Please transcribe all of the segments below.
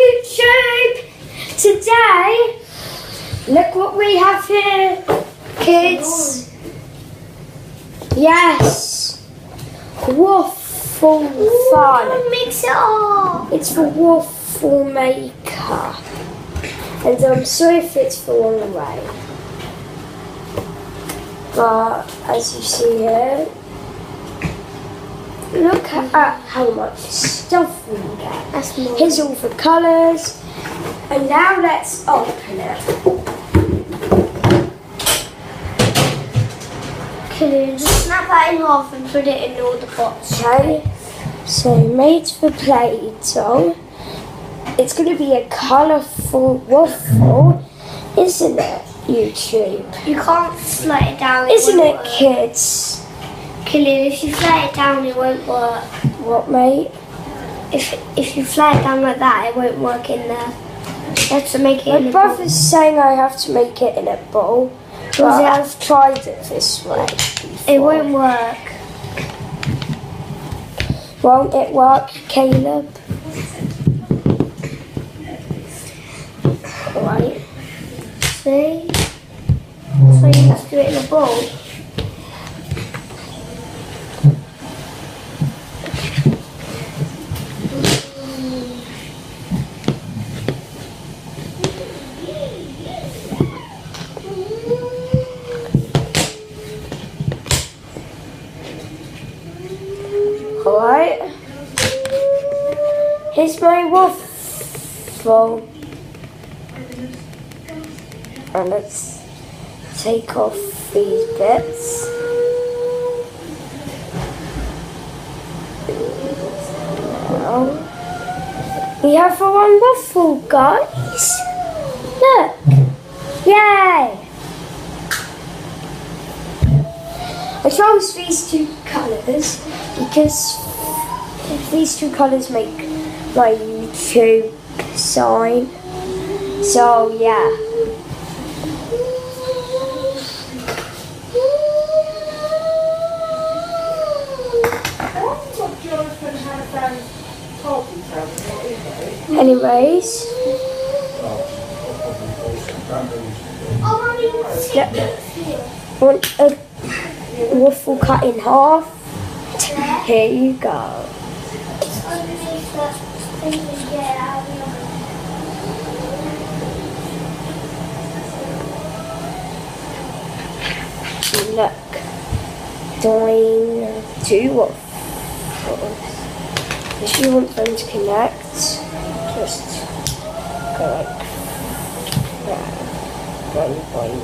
YouTube! Today, look what we have here, kids. Yes, waffle fun. Mix it up. It's for waffle maker. And I'm sorry if it's fallen away. But as you see here, look at how much stuff we get. That's more. Here's all the colours. And now let's open it. Can you just snap that in half and put it in all the pots? Okay, so made for Playdoh. It's going to be a colourful waffle, isn't it, YouTube? You can't slow it down. Isn't it, kids? Killian, if you flat it down, it won't work. What, mate? If you flat it down like that, it won't work in there. You have to make it in My a bowl. brother's saying I have to make it in a bowl, but I've tried it this way before. It won't work. Won't it work, Caleb? Right. See? So you have to do it in a bowl. Alright. Here's my waffle. And let's take off these bits. Now we have our one waffle, guys. Look. Yay! I chose these two colours because these two colours make my YouTube sign. So yeah. Anyways, want a waffle cut in half? Here you go. Look, doing two waffles. If you want them to connect, just go like that. Boing, boing,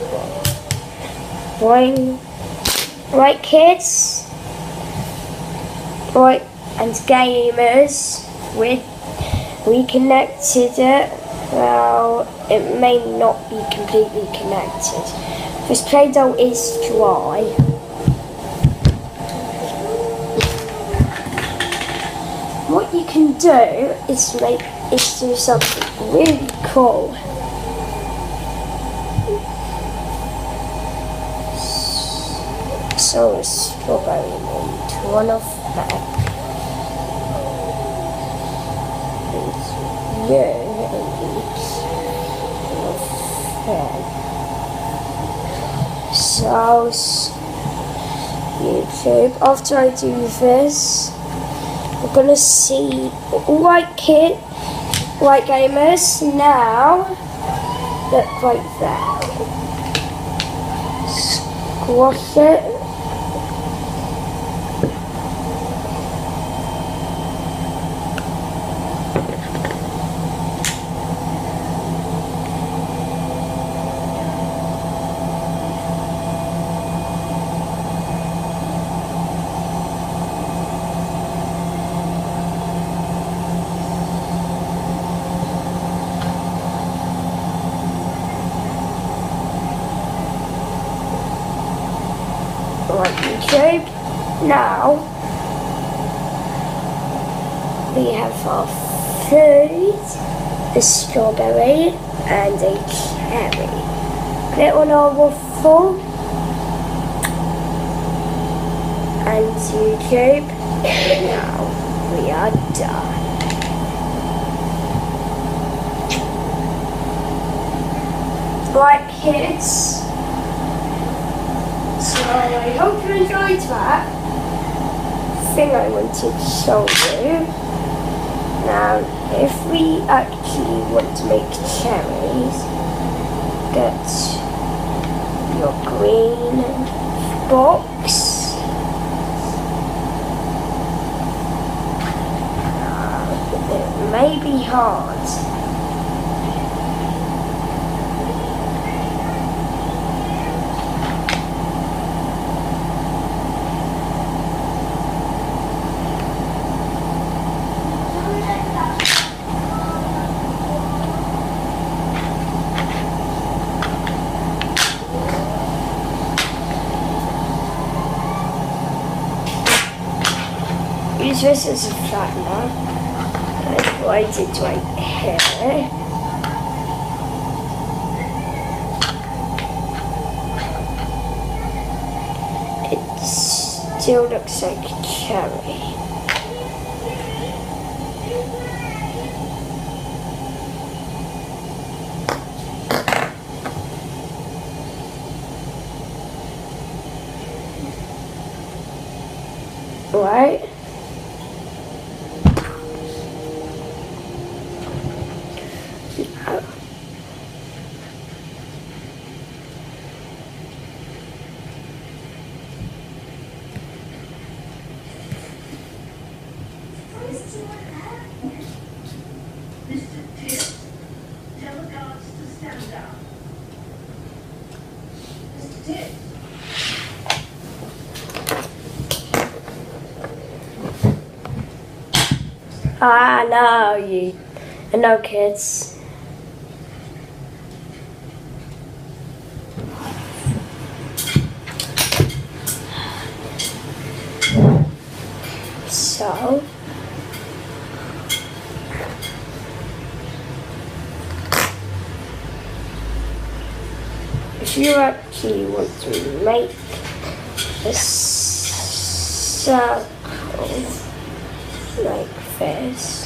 boing. Boing. Right, kids? Right, and gamers, we connected it. Well, it may not be completely connected. This Playdoh is dry. What you can do is do something really cool. So a strawberry made one of that. And you So YouTube, after I do this, we're gonna see white gamers now look like that. Squash it. Right, YouTube. Now we have our food, a strawberry and a cherry. Put it on our waffle and YouTube. Now we are done. kids. So I hope you enjoyed that thing I wanted to show you. Now, if we actually want to make cherries, get your green box. It may be hard. Use this as a flattener. That's what I did right here. It still looks like a cherry. Right? I know kids. So if you actually want to make a circle like this,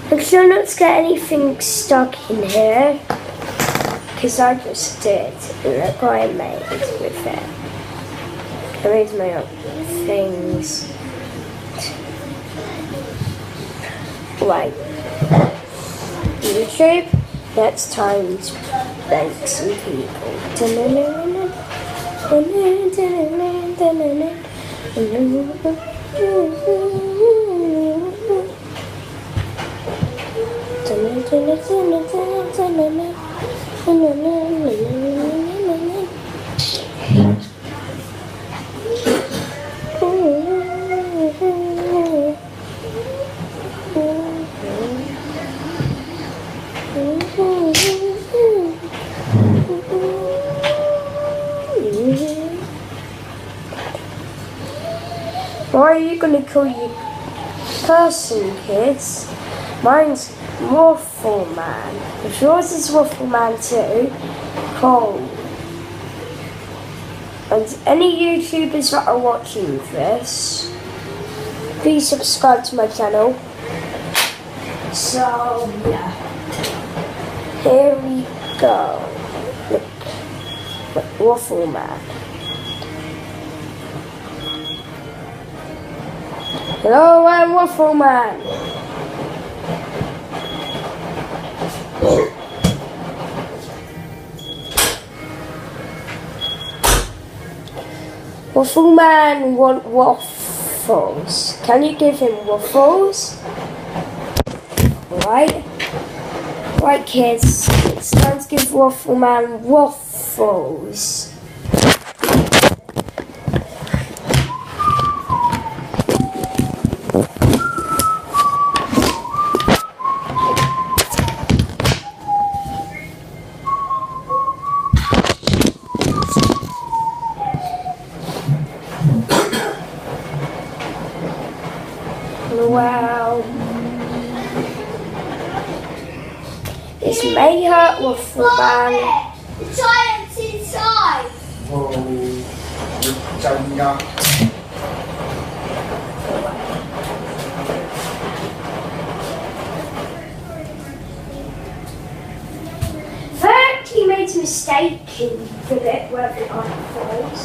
make sure not to get anything stuck in here, because I just did, and look what I made with it. I made my own things. Right. YouTube, that's time to thank some people. What are you going to call your person, kids? Mine's Waffle Man. If yours is Waffle Man too, cool. And any YouTubers that are watching this, please subscribe to my channel. So, yeah. Here we go. Look, Waffle Man. Hello, I'm Waffle Man. Waffle Man want waffles. Can you give him waffles? Right. Right, kids. It's time to give Waffle Man waffles. Wow. This may hurt Waffle Man. The giant's inside. Whoa, Janya. Fact, he made a mistake in the bit where the eye falls.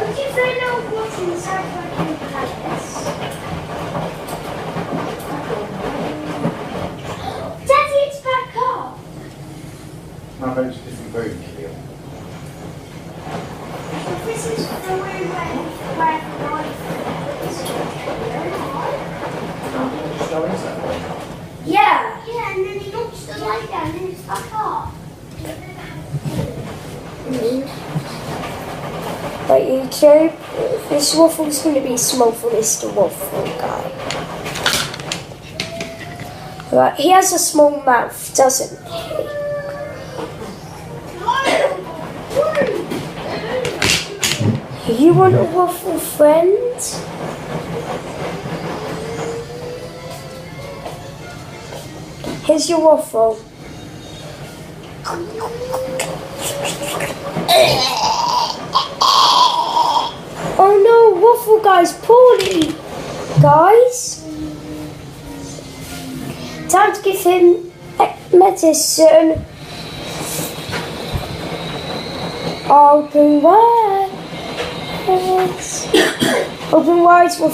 Would you find out what's inside my palace? Daddy, it's back up. No, but it's a different room, Keel. This is the room where the knife is. Go into that way. Yeah. Yeah, and then he knocks the light down and it's back up. Right, YouTube, this waffle's going to be small for Mr. Waffle guy. Right, he has a small mouth, doesn't he? You want a waffle friend? Here's your waffle. Oh no, Waffle Guy's poorly, guys. Time to give him medicine. Open wide. Open wide, Waffle.